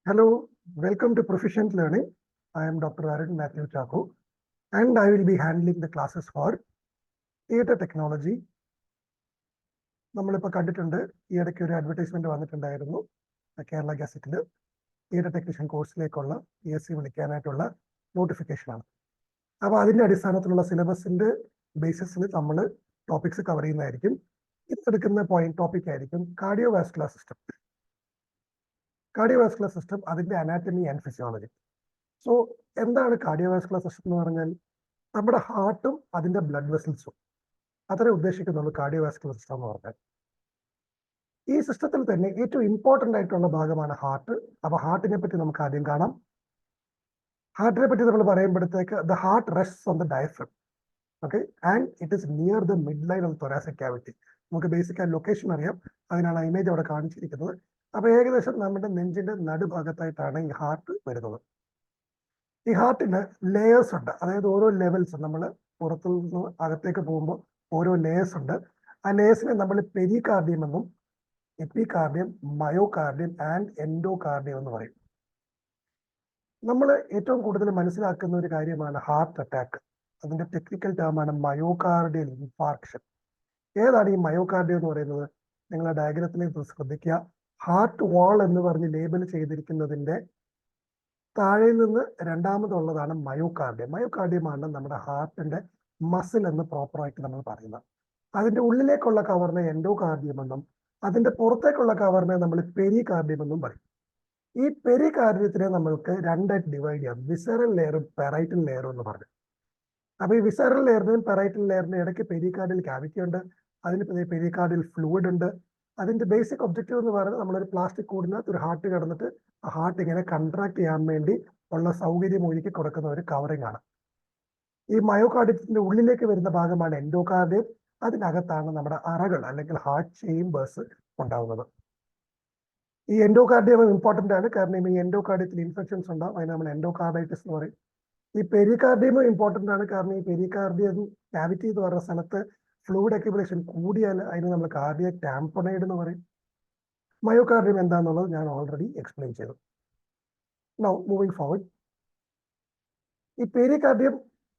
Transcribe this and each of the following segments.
Hello, welcome to Proficient Learning. I am Dr. Arun Matthew Chaku, and I will be handling the classes for theatre technology. നമ്മളിപ്പോൾ കണ്ടിട്ടുണ്ട് ഈ ഇടയ്ക്ക് ഒരു advertisement വന്നിട്ടുണ്ടായിരുന്നു Kerala ഗസറ്റിൽ theatre technician കോഴ്സിലേക്കുള്ള PSC വിളിക്കാനായിട്ടുള്ള നോട്ടിഫിക്കേഷനാണ്. അപ്പോൾ അതിൻ്റെ അടിസ്ഥാനത്തിലുള്ള സിലബസിന്റെ ബേസിസിൽ നമ്മൾ ടോപ്പിക്സ് കവർ ചെയ്യുന്നതായിരിക്കും. ഇതെടുക്കുന്ന ടോപ്പിക് ആയിരിക്കും കാർഡിയോവാസ്കുലർ സിസ്റ്റം. കാർഡിയോവാസ്കുലർ സിസ്റ്റം അതിന്റെ അനാറ്റമി ആൻഡ് ഫിസിയോളജി. സോ എന്താണ് കാർഡിയോവാസ്കുലർ സിസ്റ്റം എന്ന് പറഞ്ഞാൽ നമ്മുടെ ഹാർട്ടും അതിന്റെ ബ്ലഡ് വെസൽസും അത്രേ ഉദ്ദേശിക്കുന്നുള്ളൂ കാർഡിയോവാസ്കുലർ സിസ്റ്റം എന്ന് പറഞ്ഞാൽ. ഈ സിസ്റ്റത്തിൽ തന്നെ ഏറ്റവും ഇമ്പോർട്ടൻ്റ് ആയിട്ടുള്ള ഭാഗമാണ് ഹാർട്ട്. അപ്പോൾ ഹാർട്ടിനെ പറ്റി നമുക്ക് ആദ്യം കാണാം. ഹാർട്ടിനെ പറ്റി നമ്മൾ പറയുമ്പോഴത്തേക്ക് the heart rests on the diaphragm, okay, and it is near the mid line of thoracic cavity. നമുക്ക് ബേസിക് ആ ലൊക്കേഷൻ അറിയാം, അതിനാണ് ഇമേജ് അവിടെ കാണിച്ചിരിക്കുന്നത്. അപ്പോൾ ഏകദേശം നമ്മുടെ നെഞ്ചിന്റെ നടുഭാഗത്തായിട്ടാണ് ഈ ഹാർട്ട് വരുന്നത്. ഈ ഹാർട്ടിന് ലെയേഴ്സ് ഉണ്ട്, അതായത് ഓരോ ലെവൽസ് നമ്മൾ പുറത്തു നിന്ന് അകത്തേക്ക് പോകുമ്പോൾ ഓരോ ലെയേഴ്സ് ഉണ്ട്. ആ ലെയേഴ്സിനെ നമ്മൾ പെരികാർഡിയം എന്നും എപ്പികാർഡിയം, മയോകാർഡിയം ആൻഡ് എൻഡോകാർഡിയം എന്ന് പറയും. നമ്മൾ ഏറ്റവും കൂടുതൽ മനസ്സിലാക്കുന്ന ഒരു കാര്യമാണ് ഹാർട്ട് അറ്റാക്ക്. അതിന്റെ ടെക്നിക്കൽ ടേമാണ് മയോകാർഡിയൽ ഇൻഫാർക്ഷൻ. ഏതാണ് ഈ മയോകാർഡിയം എന്ന് പറയുന്നത്? നിങ്ങൾ ഡയഗ്രത്തിലേക്ക് ശ്രദ്ധിക്കുക. ഹാർട്ട് വാൾ എന്ന് പറഞ്ഞ് ലേബൽ ചെയ്തിരിക്കുന്നതിന്റെ താഴെ നിന്ന് രണ്ടാമതുള്ളതാണ് മയോകാർഡിയം. മയോകാർഡിയമാണ് നമ്മുടെ ഹാർട്ടിന്റെ മസിൽ എന്ന് പ്രോപ്പറായിട്ട് നമ്മൾ പറയുന്നത്. അതിന്റെ ഉള്ളിലേക്കുള്ള കവറിനെ എൻഡോകാർഡിയം എന്നും അതിന്റെ പുറത്തേക്കുള്ള കവറിനെ നമ്മൾ പെരികാർഡിയം എന്നും പറയും. ഈ പെരികാർഡിയത്തിനെ നമ്മൾക്ക് രണ്ടായിട്ട് ഡിവൈഡ് ചെയ്യാം, വിസറൽ ലെയറും പെറൈറ്റൽ ലെയറും എന്ന് പറഞ്ഞു. അപ്പൊ ഈ വിസറൽ ലെയറിനെയും പെറൈറ്റൽ ലെയറിനെയും ഇടയ്ക്ക് പെരികാർഡിയൽ ക്യാവിറ്റി ഉണ്ട്, അതിന് പെരികാർഡിയൽ ഫ്ലൂയിഡ് ഉണ്ട്. അതിന്റെ ബേസിക് ഒബ്ജക്റ്റീവ് എന്ന് പറയുന്നത് നമ്മളൊരു പ്ലാസ്റ്റിക് കൂടിനകത്ത് ഒരു ഹാർട്ട് കിടന്നിട്ട് ആ ഹാർട്ട് ഇങ്ങനെ കൺട്രാക്ട് ചെയ്യാൻ വേണ്ടി ഉള്ള സൗകര്യം ഒരുക്കി കൊടുക്കുന്ന ഒരു കവറിംഗ് ആണ്. ഈ മയോകാർഡിയത്തിന്റെ ഉള്ളിലേക്ക് വരുന്ന ഭാഗമാണ് എൻഡോകാർഡിയം. അതിനകത്താണ് നമ്മുടെ അറകൾ അല്ലെങ്കിൽ ഹാർട്ട് ചേംബേഴ്സ് ഉണ്ടാവുന്നത്. ഈ എൻഡോകാർഡിയം ഇമ്പോർട്ടന്റ് ആണ്, കാരണം ഈ എൻഡോകാർഡിയത്തിൽ ഇൻഫെക്ഷൻസ് ഉണ്ടാവും, അതിന് നമ്മൾ എൻഡോകാർഡൈറ്റിസ് എന്ന് പറയും. ഈ പെരികാർഡിയം ഇമ്പോർട്ടന്റ് ആണ്, കാരണം ഈ പെരികാർഡിയം ക്യാവിറ്റി എന്ന് പറയുന്ന സ്ഥലത്ത് ഫ്ലൂയിഡ് അക്യുമുലേഷൻ കൂടിയാൽ അതിന് നമ്മൾ കാർഡിയക് ടാംപണൈഡ് എന്ന് പറയും. മയോകാർഡിയം എന്താണെന്നുള്ളത് ഞാൻ ഓൾറെഡി എക്സ്പ്ലെയിൻ ചെയ്തു. നൗ മൂവിങ് ഫോർവേഡ്, ഈ പെരികാർഡിയം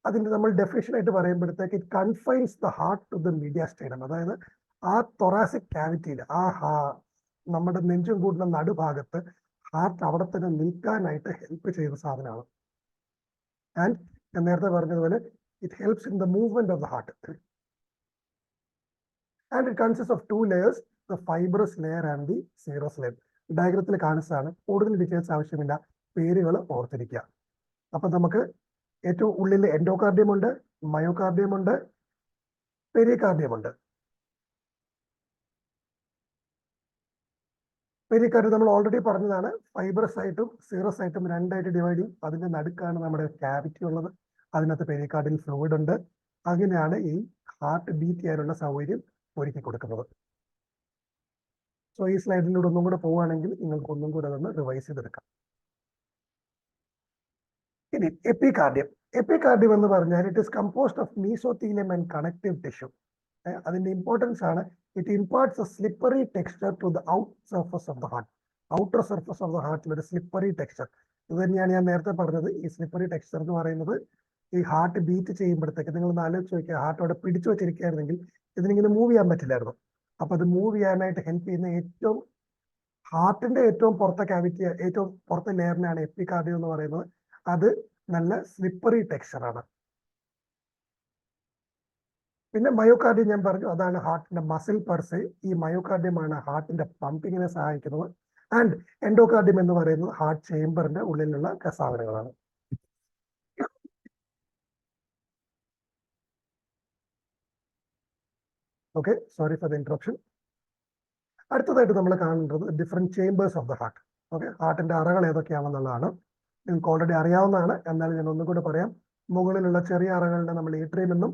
അതിന്റെ നമ്മൾ ഡെഫിനിഷൻ ആയിട്ട് പറയുമ്പോഴത്തേക്ക് it confines the heart to the mediastinum. അതായത് ആ തൊറാസിക് ക്യാവിറ്റിയിൽ നമ്മുടെ നെഞ്ചും കൂടുന്ന നടുഭാഗത്ത് ഹാർട്ട് അവിടെ തന്നെ നിൽക്കാനായിട്ട് ഹെൽപ്പ് ചെയ്യുന്ന സാധനമാണ്. ആൻഡ് ഞാൻ നേരത്തെ പറഞ്ഞതുപോലെ it helps in the movement of the heart. And it consist of 2 layers, the fibrous layer and the serous layer. ഡയഗ്രത്തിൽ കാണിച്ചതാണ്, കൂടുതൽ ഡീറ്റെയിൽസ് ആവശ്യമില്ല, പേരുകൾ ഓർത്തിരിക്കുക. അപ്പൊ നമുക്ക് ഏറ്റവും ഉള്ളിൽ എൻഡോകാർഡിയം ഉണ്ട്, മയോകാർഡിയം ഉണ്ട്, പെരികാർഡിയം ഉണ്ട്. പെരികാർഡിയം നമ്മൾ ഓൾറെഡി പറഞ്ഞതാണ്, ഫൈബ്രസ് ആയിട്ടും സീറസ് ആയിട്ടും രണ്ടായിട്ട് ഡിവൈഡ് ചെയ്യും. അതിന്റെ നടുക്കാണ് നമ്മുടെ ക്യാവിറ്റി ഉള്ളത്, അതിനകത്ത് പെരികാർഡിയൽ ഫ്ലൂയിഡ് ഉണ്ട്. അങ്ങനെയാണ് ഈ ഹാർട്ട് ബീറ്റ് ചെയ്യാനുള്ള സൗകര്യം ഒരുക്കി കൊടുക്കുന്നത്. സോ ഈ സ്ലൈഡിലൂടെ ഒന്നും കൂടെ പോവുകയാണെങ്കിൽ നിങ്ങൾക്ക് ഒന്നും കൂടെ അതൊന്ന് റിവൈസ് ചെയ്തെടുക്കാം. ഇനി എപ്പികാർഡിയം. എപ്പികാർഡിയം എന്ന് പറഞ്ഞാൽ it is composed of mesothelium and connective tissue. അതിന്റെ ഇമ്പോർട്ടൻസ് ആണ്, it imparts a slippery texture to the out surface of the heart. Outer surface of the ഹാർട്ടിൽ ഒരു സ്ലിപ്പറി ടെക്സ്ചർ. ഇത് തന്നെയാണ് ഞാൻ നേരത്തെ പറഞ്ഞത്. ഈ സ്ലിപ്പറി ടെക്സ്ചർ എന്ന് പറയുന്നത് ഈ ഹാർട്ട് ബീറ്റ് ചെയ്യുമ്പോഴത്തേക്ക് നിങ്ങളൊന്ന് ആലോചിച്ച് നോക്കിയാൽ, ഹാർട്ട് അവിടെ പിടിച്ചു വെച്ചിരിക്കുകയായിരുന്നെങ്കിൽ ഇതിനിങ്ങനെ മൂവ് ചെയ്യാൻ പറ്റില്ലായിരുന്നു. അപ്പൊ അത് മൂവ് ചെയ്യാനായിട്ട് ഹെൽപ്പ് ചെയ്യുന്ന ഹാർട്ടിന്റെ ഏറ്റവും പുറത്തെ ക്യാവിറ്റി, ഏറ്റവും പുറത്തെ ലെയറിനാണ് എപ്പികാർഡിയം എന്ന് പറയുന്നത്. അത് നല്ല സ്ലിപ്പറി ടെക്സ്ചറാണ്. പിന്നെ മയോകാർഡിയം ഞാൻ പറഞ്ഞു, അതാണ് ഹാർട്ടിന്റെ മസിൽ പെർസെ. ഈ മയോകാർഡിയമാണ് ഹാർട്ടിന്റെ പമ്പിങ്ങിനെ സഹായിക്കുന്നത്. ആൻഡ് എൻഡോകാർഡിയം എന്ന് പറയുന്നത് ഹാർട്ട് ചേംബറിന്റെ ഉള്ളിലുള്ള സാധനങ്ങളാണ്. Okay, sorry for the interruption. അടുത്തതായിട്ട് നമ്മൾ കാണേണ്ടത് different chambers of the heart. Okay, ഹാർട്ടിന്റെ അറകൾ ഏതൊക്കെയാണെന്നുള്ളതാണ് നിങ്ങൾക്ക് ഓൾറെഡി അറിയാവുന്നതാണ്. എന്നാലും ഞാൻ ഒന്നും കൂടെ പറയാം. മുകളിലുള്ള ചെറിയ അറകളുടെ നമ്മൾ ഏട്രിയം എന്നും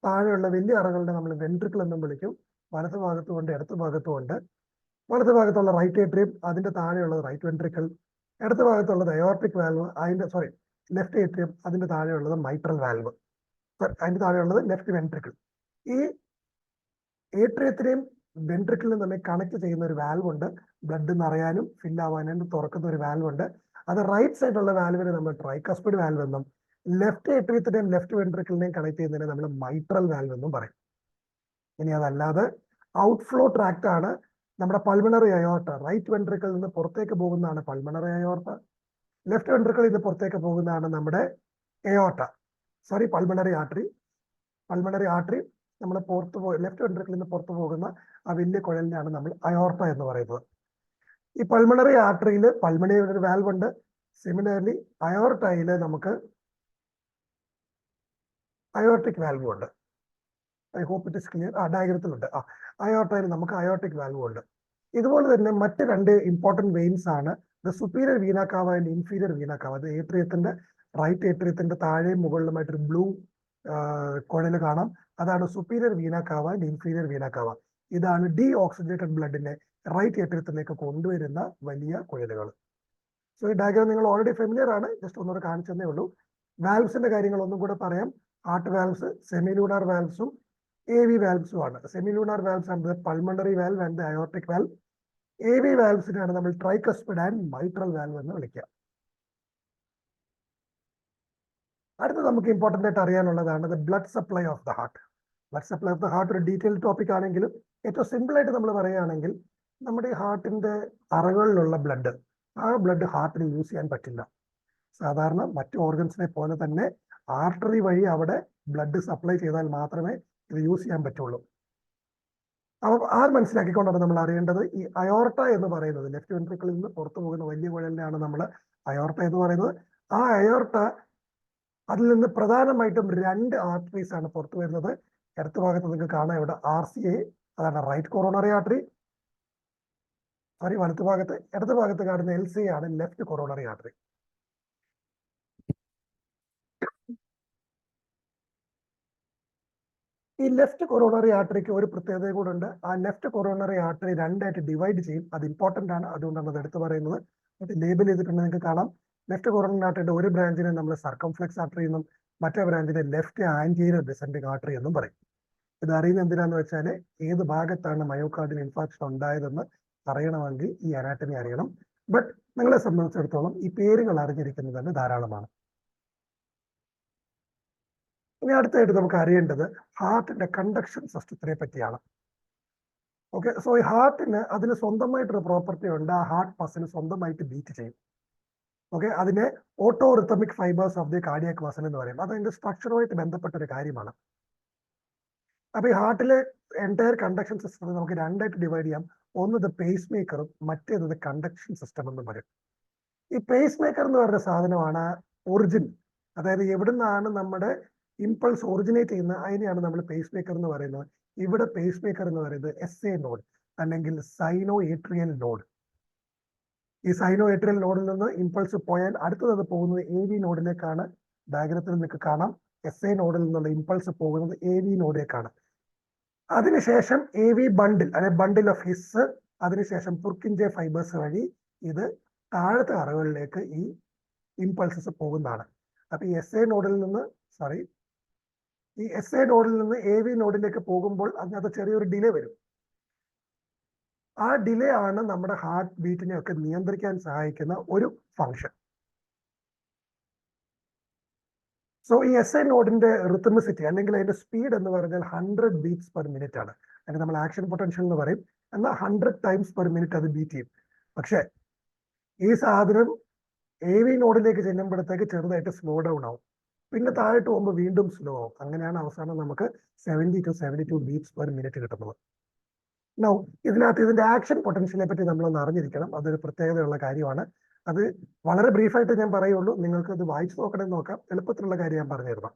താഴെയുള്ള വലിയ അറകളുടെ നമ്മൾ വെൻട്രിക്കിൾ എന്നും വിളിക്കും. വലത്ത് ഭാഗത്തും ഉണ്ട്, ഇടത്ത് ഭാഗത്തും ഉണ്ട്. വലത്ത് ഭാഗത്തുള്ള റൈറ്റ് ഏട്രിയം, അതിന്റെ താഴെയുള്ളത് റൈറ്റ് വെൻട്രിക്കിൾ. ഇടത്ത് ഭാഗത്തുള്ളത് അയോർട്ടിക് വാൽവ്, ലെഫ്റ്റ് ഏട്രിയം, അതിന്റെ താഴെയുള്ളത് മൈട്രൽ വാൽവ്, അതിന്റെ താഴെയുള്ളത് ലെഫ്റ്റ് വെൻട്രിക്കിൾ. ഈ ഏട്രിയത്തിനെയും വെൻട്രിക്കിളിൽ തമ്മിൽ കണക്ട് ചെയ്യുന്ന ഒരു വാൽവ് ഉണ്ട്. ബ്ലഡ് നിറയാനും ഫിൽ ആവാനും തുറക്കുന്ന ഒരു വാൽവ് ഉണ്ട്. അത് റൈറ്റ് സൈഡിലുള്ള വാൽവിനെ നമ്മൾ ട്രൈകസ്പിഡ് വാൽവ് എന്നും ലെഫ്റ്റ് ഏട്രിയത്തിന്റെയും ലെഫ്റ്റ് വെൻട്രിക്കിളിനെയും കണക്ട് ചെയ്യുന്നതിനെ നമ്മൾ മൈട്രൽ വാൽവ് എന്നും പറയും. ഇനി അതല്ലാതെ ഔട്ട്ഫ്ലോ ട്രാക്ട് ആണ് നമ്മുടെ പൾമണറി അയോർട്ട. റൈറ്റ് വെൻട്രിക്കിളിൽ നിന്ന് പുറത്തേക്ക് പോകുന്നതാണ് പൾമണറി അയോർട്ട. ലെഫ്റ്റ് വെൻട്രിക്കിളിൽ നിന്ന് പുറത്തേക്ക് പോകുന്നതാണ് നമ്മുടെ aorta. Sorry, pulmonary artery. Pulmonary artery നമ്മൾ ലെഫ്റ്റ് വെൻട്രിക്കിളിൽ നിന്ന് പുറത്തു പോകുന്ന ആ വലിയ കുഴലിനെയാണ് നമ്മൾ അയോർട്ട എന്ന് പറയുന്നത്. ഈ പൾമണറി ആർട്ടറിയിൽ പൾമണറി ഒരു വാൽവ് ഉണ്ട്. സിമിലർലി അയോർട്ടയിൽ നമുക്ക് അയോർട്ടിക് വാൽവ് ഉണ്ട്. I hope it is clear. ഡയഗ്രത്തിലുണ്ട്. അയോർട്ടയിൽ നമുക്ക് അയോർട്ടിക് വാൽവ് ഉണ്ട്. ഇതുപോലെ തന്നെ മറ്റ് രണ്ട് ഇമ്പോർട്ടന്റ് വെയിൻസ് ആണ് the superior vena cava and inferior vena cava. അത് ഏട്രിയത്തിന്റെ റൈറ്റ് ഏട്രിയത്തിന്റെ താഴെയും മുകളിലുമായിട്ടൊരു ബ്ലൂ കുഴൽ കാണാം. അതാണ് superior vena cava and inferior vena cava. ഇതാണ് ഡി ഓക്സിജനേറ്റഡ് ബ്ലഡിനെ റൈറ്റ് ഏട്രിയത്തിലേക്ക് കൊണ്ടുവരുന്ന വലിയ കുഴലുകൾ. സോ ഈ ഡയഗ്രാം നിങ്ങൾ ഓൾറെഡി ഫെമിലിയർ ആണ്, ജസ്റ്റ് ഒന്നുകൂടെ കാണിച്ചതേ ഉള്ളൂ. വാൽവ്സിന്റെ കാര്യങ്ങൾ ഒന്നും കൂടെ പറയാം. ഹാർട്ട് വാൽവ്സ്, സെമിലൂണാർ വാൽവ്സും AV വാൽവ്സും ആണ്. സെമിലൂണാർ വാൽവ്സ് ആണ് pulmonary valve and aortic valve. AV വാൽവ്സിനാണ് നമ്മൾ ട്രൈകസ്പിഡ് ആൻഡ് മൈട്രൽ വാൽവ് എന്ന് വിളിക്കുക. അടുത്ത നമുക്ക് ഇമ്പോർട്ടന്റ് ആയിട്ട് അറിയാനുള്ളതാണ് the blood supply of the heart. Blood supply of the heart ഒരു ഡീറ്റെയിൽഡ് ടോപ്പിക് ആണെങ്കിലും ഏറ്റവും സിമ്പിൾ ആയിട്ട് നമ്മൾ പറയുകയാണെങ്കിൽ നമ്മുടെ ഈ ഹാർട്ടിന്റെ അറകളിലുള്ള ബ്ലഡ്, ആ ബ്ലഡ് ഹാർട്ടിന് യൂസ് ചെയ്യാൻ പറ്റില്ല. സാധാരണ മറ്റു ഓർഗൻസിനെ പോലെ തന്നെ ആർട്ടറി വഴി അവിടെ ബ്ലഡ് സപ്ലൈ ചെയ്താൽ മാത്രമേ ഇത് യൂസ് ചെയ്യാൻ പറ്റുള്ളൂ. അപ്പോൾ മനസ്സിലാക്കിക്കൊണ്ടാണ് നമ്മൾ അറിയേണ്ടത് ഈ അയോർട്ട എന്ന് പറയുന്നത് ലെഫ്റ്റ് വെൻട്രിക്കിളിൽ നിന്ന് പുറത്തു പോകുന്ന വലിയ കുഴലിനെയാണ് നമ്മൾ അയോർട്ട എന്ന് പറയുന്നത്. ആ അയോർട്ട, അതിൽ നിന്ന് പ്രധാനമായിട്ടും രണ്ട് ആർട്ടറീസ് ആണ് പുറത്തു വരുന്നത്. ഇടത്ത് ഭാഗത്ത് നിങ്ങൾക്ക് കാണാം ഇവിടെ RCA, അതാണ് റൈറ്റ് കൊറോണറി ആർട്ടറി. സോറി, ഇടത്ത് ഭാഗത്ത് കാണുന്ന LCA ആണ് ലെഫ്റ്റ് കൊറോണറി ആർട്ടറി. ഈ ലെഫ്റ്റ് കൊറോണറി ആർട്ടറിക്ക് ഒരു പ്രത്യേകത കൂടെ ഉണ്ട്. ആ ലെഫ്റ്റ് കൊറോണറി ആർട്ടറി രണ്ടായിട്ട് ഡിവൈഡ് ചെയ്യും. അത് ഇമ്പോർട്ടന്റ് ആണ്, അതുകൊണ്ടാണ് അത് എടുത്തു പറയുന്നത്. അത് ലേബൽ ചെയ്തിട്ടുണ്ട്, നിങ്ങൾക്ക് കാണാം. ലെഫ്റ്റ് കൊറോണറി ആർട്ടറിയുടെ ഒരു ബ്രാഞ്ചിനെ നമ്മൾ സർക്കംഫ്ലെക്സ് ആർട്ടറി എന്നും മറ്റേ ബ്രാഞ്ചിനെ ലെഫ്റ്റ് ആന്റീരിയർ ഡിസെൻഡിങ് ആർട്ടറി എന്നും പറയും. ഇത് അറിയുന്നത് എന്തിനാന്ന് വെച്ചാൽ ഏത് ഭാഗത്താണ് മയോകാർഡിയൽ ഇൻഫാക്ഷൻ ഉണ്ടായതെന്ന് അറിയണമെങ്കിൽ ഈ അനാറ്റമി അറിയണം. ബട്ട് നിങ്ങളെ സംബന്ധിച്ചിടത്തോളം ഈ പേരുകൾ അറിഞ്ഞിരിക്കുന്നത് തന്നെ ധാരാളമാണ്. ഇനി അടുത്തായിട്ട് നമുക്ക് അറിയേണ്ടത് ഹാർട്ടിന്റെ കണ്ടക്ഷൻ സിസ്റ്റത്തിനെ പറ്റിയാണ്. ഓക്കെ, സോ ഈ ഹാർട്ടിന് അതിന് സ്വന്തമായിട്ടൊരു പ്രോപ്പർട്ടി ഉണ്ട്. ആ ഹാർട്ട് മസിൽ സ്വന്തമായിട്ട് ബീറ്റ് ചെയ്യും. ഓക്കെ, അതിനെ auto rhythmic fibres of the cardiac muscle എന്ന് പറയും. അത് അതിന്റെ സ്ട്രക്ചറുമായിട്ട് ബന്ധപ്പെട്ട ഒരു കാര്യമാണ്. അപ്പൊ ഈ ഹാർട്ടിലെ എൻറ്റയർ കണ്ടക്ഷൻ സിസ്റ്റം നമുക്ക് രണ്ടായിട്ട് ഡിവൈഡ് ചെയ്യാം. ഒന്ന് പേസ് മേക്കറും മറ്റേത് കണ്ടക്ഷൻ സിസ്റ്റം എന്നും പറയും. ഈ പേസ് മേക്കർ എന്ന് പറയുന്ന സാധനമാണ് ഒറിജിൻ, അതായത് എവിടുന്നാണ് നമ്മുടെ ഇമ്പൾസ് ഒറിജിനേറ്റ് ചെയ്യുന്നത് അതിനെയാണ് നമ്മൾ പേസ് മേക്കർ എന്ന് പറയുന്നത്. ഇവിടെ പേസ് മേക്കർ എന്ന് പറയുന്നത് SA നോഡ് അല്ലെങ്കിൽ സൈനോ ഏട്രിയൽ നോഡ്. ഈ സൈനോ ഏട്രിയൽ നോഡിൽ നിന്ന് ഇമ്പൾസ് പോയാൽ അടുത്തത് പോകുന്നത് AV നോഡിലേക്കാണ്. ഡയഗ്രത്തിൽ നിങ്ങൾക്ക് കാണാം, SA നോഡിൽ നിന്നുള്ള ഇമ്പൾസ് പോകുന്നത് AV നോഡിലേക്കാണ്. അതിനുശേഷം AV ബണ്ടിൽ അല്ലെ ബണ്ടിൽ ഓഫ് ഹിസ്, അതിനുശേഷം പുർക്കിഞ്ചെ ഫൈബേഴ്സ് വഴി ഇത് താഴത്തെ അറകളിലേക്ക് ഈ ഇമ്പൾസസ് പോകുന്നതാണ്. അപ്പൊ ഈ SA നോഡിൽ നിന്ന് AV നോഡിലേക്ക് പോകുമ്പോൾ അതിനകത്ത് ചെറിയൊരു ഡിലേ വരും. ആ ഡിലേ ആണ് നമ്മുടെ ഹാർട്ട് ബീറ്റിനെ ഒക്കെ നിയന്ത്രിക്കാൻ സഹായിക്കുന്ന ഒരു ഫംഗ്ഷൻ. സോ ഈ SA നോഡിന്റെ റിത്തമിസിറ്റി അല്ലെങ്കിൽ അതിന്റെ സ്പീഡ് എന്ന് പറഞ്ഞാൽ 100 ബീറ്റ്സ് പെർ മിനിറ്റ് ആണ്. അതിന് നമ്മൾ ആക്ഷൻ പൊട്ടൻഷ്യൽ എന്ന് പറയും. എന്നാൽ 100 ടൈംസ് പെർ മിനിറ്റ് അത് ബീറ്റ് ചെയ്യും. പക്ഷേ ഈ സാധനം AV നോഡിലേക്ക് ചെല്ലുമ്പോഴത്തേക്ക് ചെറുതായിട്ട് സ്ലോ ഡൗൺ ആവും, പിന്നെ താഴോട്ട് പോകുമ്പോൾ വീണ്ടും സ്ലോ ആവും. അങ്ങനെയാണ് അവസാനം നമുക്ക് 70 to 72 ബീറ്റ്സ് പെർ മിനിറ്റ് കിട്ടുന്നത്. നൗ ഇതിനകത്ത് ഇതിന്റെ ആക്ഷൻ പൊട്ടൻഷ്യലിനെ പറ്റി നമ്മളൊന്ന് അറിഞ്ഞിരിക്കണം. അതൊരു പ്രത്യേകതയുള്ള കാര്യമാണ്. അത് വളരെ ബ്രീഫായിട്ട് ഞാൻ പറയുള്ളൂ, നിങ്ങൾക്ക് അത് വായിച്ചു നോക്കണമെന്ന് നോക്കാം. എളുപ്പത്തിലുള്ള കാര്യം ഞാൻ പറഞ്ഞു തരുന്നു.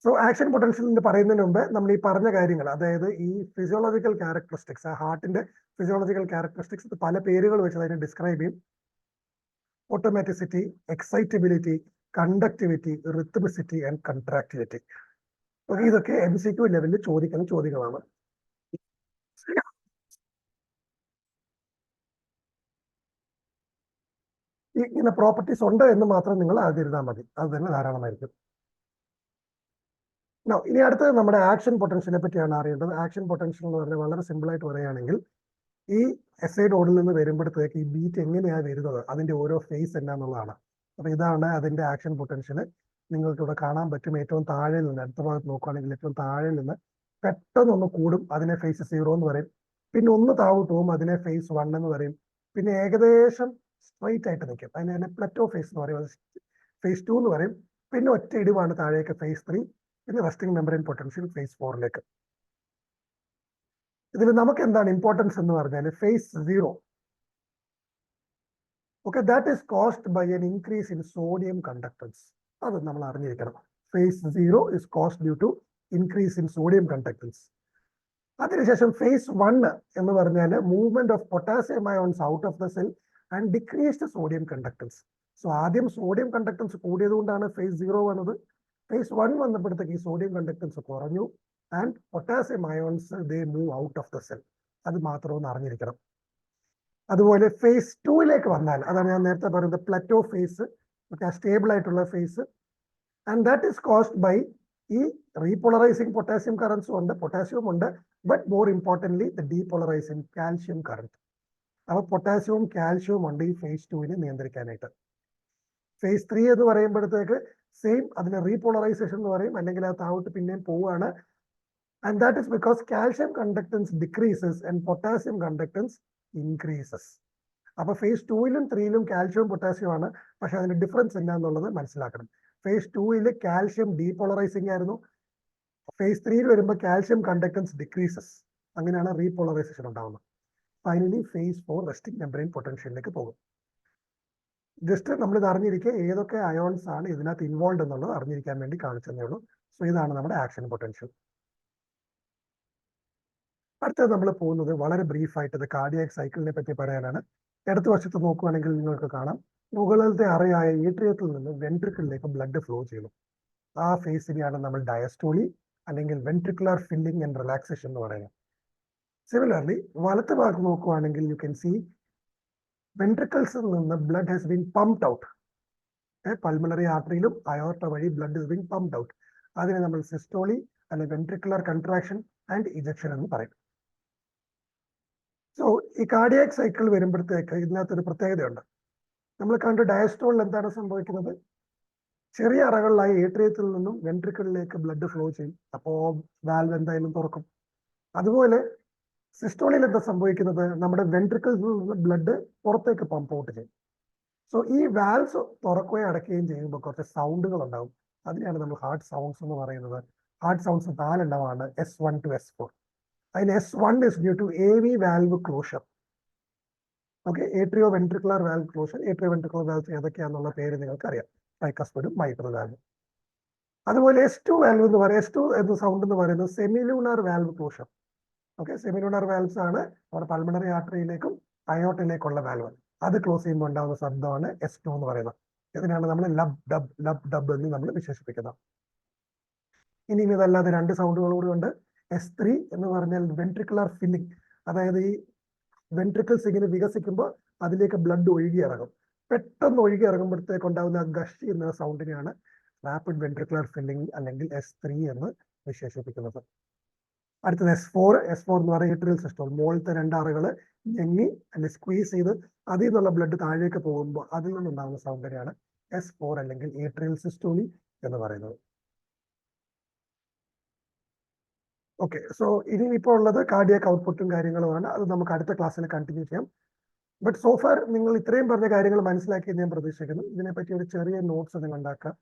സോ ആക്ഷൻ പൊട്ടൻഷ്യൽ എന്ന് പറയുന്നതിന് മുമ്പ് നമ്മൾ ഈ പറഞ്ഞ കാര്യങ്ങൾ, അതായത് ഈ ഫിസിയോളജിക്കൽ ക്യാരക്ടറിസ്റ്റിക്സ്, ആ ഹാർട്ടിന്റെ ഫിസിയോളജിക്കൽ ക്യാരക്ടറിസ്റ്റിക്സ് പല പേരുകൾ വെച്ച് അതിനെ ഡിസ്ക്രൈബ് ചെയ്യും. ഓട്ടോമാറ്റിസിറ്റി, എക്സൈറ്റബിലിറ്റി, കണ്ടക്ടിവിറ്റി, റിത്തമിസിറ്റി ആൻഡ് കൺട്രാക്ടിവിറ്റി. ഇതൊക്കെ MCQ ലെവലിൽ ചോദിക്കുന്ന ചോദ്യങ്ങളാണ്. ഇങ്ങനെ പ്രോപ്പർട്ടീസ് ഉണ്ട് എന്ന് മാത്രം നിങ്ങൾ അറിഞ്ഞിരുന്നാൽ മതി, അത് തന്നെ ധാരാളമായിരിക്കും. ഇനി അടുത്തത് നമ്മുടെ ആക്ഷൻ പൊട്ടൻഷ്യലിനെ പറ്റിയാണ് അറിയേണ്ടത്. ആക്ഷൻ പൊട്ടൻഷ്യൽ എന്ന് പറഞ്ഞാൽ വളരെ സിമ്പിൾ ആയിട്ട് പറയുകയാണെങ്കിൽ ഈ എസ്ഐ റോഡിൽ നിന്ന് വരുമ്പോഴത്തേക്ക് ഈ ബീറ്റ് എങ്ങനെയാണ് വരുന്നത്, അതിന്റെ ഓരോ ഫേസ് എന്നാന്നുള്ളതാണ്. അപ്പൊ ഇതാണ് അതിന്റെ ആക്ഷൻ പൊട്ടൻഷ്യൽ. നിങ്ങൾക്ക് ഇവിടെ കാണാൻ പറ്റും. ഏറ്റവും താഴെ നിന്ന് അടുത്ത ഭാഗത്ത് നോക്കുകയാണെങ്കിൽ ഏറ്റവും താഴെ നിന്ന് പെട്ടെന്നൊന്ന് കൂടും, അതിനെ ഫേസ് 0 എന്ന് പറയും. പിന്നെ ഒന്ന് താഴോട്ട് പോകും, അതിനെ ഫേസ് 1 എന്ന് പറയും. പിന്നെ ഏകദേശം സ്ട്രൈറ്റ് ആയിട്ട് നിൽക്കും, അതിനെ തന്നെ പ്ലറ്റോ ഫേസ് എന്ന് പറയും, ഫേസ് 2 എന്ന് പറയും. പിന്നെ ഒറ്റ ഇടിവാണ് താഴേക്ക് ഫേസ് 3, പിന്നെ റെസ്റ്റിംഗ് മെമ്പറൈൻ പൊട്ടൻഷ്യൽ ഫേസ് 4ലേക്ക്. ഇതിൽ നമുക്ക് എന്താണ് ഇമ്പോർട്ടൻസ് എന്ന് പറഞ്ഞാൽ phase 0. Okay, that is caused by an increase in sodium conductance. അത് നമ്മൾ അറിഞ്ഞിരിക്കണം. Phase 0 is caused due to increase in sodium conductance. അതിനുശേഷം ഫേസ് 1 എന്ന് പറഞ്ഞാൽ movement of potassium ions out of the cell and decreased sodium conductance. So ആദ്യം sodium conductance കൂടിയത് കൊണ്ടാണ് phase 0 വന്നത്. ഫേസ് 1 വന്നപ്പോഴത്തേക്ക് ഈ സോഡിയം കണ്ടക്ടൻസ് കുറഞ്ഞു and potassium ions they move out of the cell. അത് മാത്രം ഒന്ന് അറിഞ്ഞിരിക്കണം. അതുപോലെ ഫേസ് 2ലേക്ക് വന്നാൽ അതാണ് ഞാൻ നേരത്തെ പറയുന്നത് പ്ലറ്റോ ഫേസ്, സ്റ്റേബിൾ ആയിട്ടുള്ള phase. And that is caused by ഈ റീപോളറൈസിങ് പൊട്ടാസ്യം കറൻസും ഉണ്ട്, പൊട്ടാസ്യവും ഉണ്ട്, but more importantly the depolarising calcium current. അപ്പൊ പൊട്ടാസ്യവും കാൽഷ്യവും ഉണ്ട് ഈ ഫേസ് 2നെ നിയന്ത്രിക്കാനായിട്ട്. ഫേസ് 3 എന്ന് പറയുമ്പോഴത്തേക്ക് സെയിം, അതിനെ റീപോളറൈസേഷൻ എന്ന് പറയും, അല്ലെങ്കിൽ അത് താഴോട്ട് പിന്നെയും പോവുകയാണ്. And that is because calcium conductance decreases and potassium conductance increases. അപ്പൊ ഫേസ് 2ലും 3ലും കാൽഷ്യവും പൊട്ടാസ്യവും ആണ്, പക്ഷെ അതിന്റെ ഡിഫറൻസ് എന്താന്നുള്ളത് മനസ്സിലാക്കണം. ഫേസ് 2ൽ കാൽഷ്യം ഡീപോളറൈസിങ് ആയിരുന്നു, ഫേസ് 3ൽ വരുമ്പോൾ കാൽഷ്യം കണ്ടക്ടൻസ് ഡിക്രീസസ്, അങ്ങനെയാണ് റീപോളറൈസേഷൻ ഉണ്ടാവുന്നത്. ഫൈനലി ഫേസ് 4 റെസ്റ്റിംഗ് മെമ്പറൈൻ പൊട്ടൻഷ്യലിലേക്ക് പോകും. ജസ്റ്റ് നമ്മൾ ഇത് അറിഞ്ഞിരിക്കുക ഏതൊക്കെ അയോൺസ് ആണ് ഇതിനകത്ത് ഇൻവോൾവ് എന്നുള്ളത് അറിഞ്ഞിരിക്കാൻ വേണ്ടി കാണിച്ചതേ ഉള്ളൂ. സോ ഇതാണ് നമ്മുടെ ആക്ഷൻ പൊട്ടൻഷ്യൽ. അടുത്തത് നമ്മൾ പോകുന്നത് വളരെ ബ്രീഫായിട്ട് കാർഡിയാക് സൈക്കിളിനെ പറ്റി പറയാനാണ്. ഇടത് വശത്ത് നോക്കുകയാണെങ്കിൽ നിങ്ങൾക്ക് കാണാം മുകളിലത്തെ അറയായ ഏട്രിയത്തിൽ നിന്ന് വെൻട്രിക്കിളിലേക്ക് ബ്ലഡ് ഫ്ലോ ചെയ്യുന്നു. ആ ഫേസിനെയാണ് നമ്മൾ ഡയസ്റ്റോളി അല്ലെങ്കിൽ വെൻട്രിക്കുലർ ഫില്ലിംഗ് ആൻഡ് റിലാക്സേഷൻ എന്ന് പറയുന്നത്. സിമിലർലി വലത്ത് ഭാഗത്ത് നോക്കുകയാണെങ്കിൽ യു കെൻ സി വെൻട്രിക്കിൾസിൽ നിന്ന് blood has been pumped out. Pulmonary ആർട്ടറിയിലും അയോർട്ട വഴി blood is been pumped out. അതിനെ നമ്മൾ സിസ്റ്റോളി അല്ലെങ്കിൽ വെൻട്രിക്കുലർ കൺട്രാക്ഷൻ ആൻഡ് ഇജക്ഷൻ എന്ന് പറയും. സോ ഈ കാർഡിയാക് സൈക്കിൾ വരുമ്പോഴത്തേക്ക് ഇതിനകത്തൊരു പ്രത്യേകതയുണ്ട്. നമ്മൾ കണ്ട് ഡയസ്റ്റോളിൽ എന്താണ് സംഭവിക്കുന്നത്, ചെറിയ അറകളിലായി ഏട്രിയത്തിൽ നിന്നും വെൻട്രിക്കിളിലേക്ക് ബ്ലഡ് ഫ്ലോ ചെയ്യും, അപ്പോൾ വാൽവ് എന്തായാലും തുറക്കും. അതുപോലെ സിസ്റ്റോളിൽ എന്താ സംഭവിക്കുന്നത്, നമ്മുടെ വെൻട്രിക്കിളിൽ നിന്ന് ബ്ലഡ് പുറത്തേക്ക് പമ്പ് ഔട്ട് ചെയ്യും. സോ ഈ വാൽവ്സ് തുറക്കുകയും അടയ്ക്കുകയും ചെയ്യുമ്പോൾ കുറച്ച് സൗണ്ടുകൾ ഉണ്ടാവും, അതിനെയാണ് നമ്മൾ ഹാർട്ട് സൗണ്ട്സ് എന്ന് പറയുന്നത്. ഹാർട്ട് സൗണ്ട്സ് 4 എണ്ണമാണ്, S1 to S4. അതിൽ S1 is due to AV valve closure. Okay, atrioventricular valve closure. Atrioventricular valve ഏതൊക്കെയാണെന്നുള്ള പേര് നിങ്ങൾക്ക് അറിയാം, ട്രൈകസ്പിഡും മൈട്രൽ വാൽവ്. അതുപോലെ S2 വാൽവ് എന്ന് പറയുന്നത്, S2 എന്ന സൗണ്ട് എന്ന് പറയുന്നത് സെമിലൂണർ വാൽവ് ക്ലോഷർ. ഓക്കെ, സെമിലൂണർ വാൽവ്സ് ആണ് നമ്മുടെ പൾമണറി ആർട്ടറിയിലേക്കും അയോർട്ടിലേക്കുള്ള വാൽവ്. അത് ക്ലോസ് ചെയ്യുമ്പോൾ ഉണ്ടാകുന്ന ശബ്ദമാണ് S2 എന്ന് പറയുന്നത്. ഇതിനാണ് നമ്മൾ ലബ് ഡബ് ലബ് ഡബ് എന്ന് നമ്മൾ വിശേഷിപ്പിക്കുന്നത്. ഇനി ഇതല്ലാതെ 2 സൗണ്ടുകൾ കൂടി ഉണ്ട്. S3 എന്ന് പറഞ്ഞാൽ വെൻട്രിക്കുലർ ഫില്ലിംഗ്, അതായത് ഈ വെൻട്രിക്കിൾസ് ഇങ്ങനെ വികസിക്കുമ്പോൾ അതിലേക്ക് ബ്ലഡ് ഒഴുകി ഇറങ്ങും. പെട്ടെന്ന് ഒഴുകി ഇറങ്ങുമ്പോഴത്തേക്ക് ഉണ്ടാകുന്ന ഗഷ് എന്ന സൗണ്ടിനെയാണ് റാപ്പിഡ് വെൻട്രിക്കുലർ ഫില്ലിംഗ് അല്ലെങ്കിൽ S3 എന്ന് വിശേഷിപ്പിക്കുന്നത്. അടുത്തത് S4 എന്ന് പറയുന്നത് ഏട്രിയൽ സിസ്റ്റോൾ. മുകളിലത്തെ 2 അറകൾ ഞെങ്ങി അല്ലെങ്കിൽ സ്ക്വീസ് ചെയ്ത് അതിൽ നിന്നുള്ള ബ്ലഡ് താഴേക്ക് പോകുമ്പോൾ അതിൽ നിന്നുണ്ടാകുന്ന സൗണ്ടിനെയാണ് S4 അല്ലെങ്കിൽ ഏട്രിയൽ സിസ്റ്റോളി എന്ന് പറയുന്നത്. ഓക്കെ, സോ ഇനി ഇപ്പോൾ ഉള്ളത് കാർഡിയാക് ഔട്ട്പുട്ടും കാര്യങ്ങളുമാണ്. അത് നമുക്ക് അടുത്ത ക്ലാസ്സിൽ കണ്ടിന്യൂ ചെയ്യാം. ബട്ട് സോഫാർ നിങ്ങൾ ഇത്രയും പറഞ്ഞ കാര്യങ്ങൾ മനസ്സിലാക്കിയെന്ന് ഞാൻ പ്രതീക്ഷിക്കുന്നു. ഇതിനെപ്പറ്റി ഒരു ചെറിയ നോട്ട്സ് നിങ്ങൾ ഉണ്ടാക്കുക.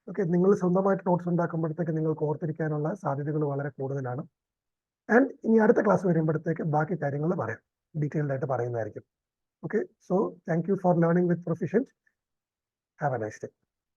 ഓക്കെ, നിങ്ങൾ സ്വന്തമായിട്ട് നോട്ട്സ് ഉണ്ടാക്കുമ്പോഴത്തേക്ക് നിങ്ങൾക്ക് ഓർത്തിരിക്കാനുള്ള സാധ്യതകൾ വളരെ കൂടുതലാണ്. ആൻഡ് ഇനി അടുത്ത ക്ലാസ് വരുമ്പോഴത്തേക്ക് ബാക്കി കാര്യങ്ങൾ പറയാം, ഡീറ്റെയിൽഡ് ആയിട്ട് പറയുന്നതായിരിക്കും. Okay, so thank you for learning with proficient. Have A nice day.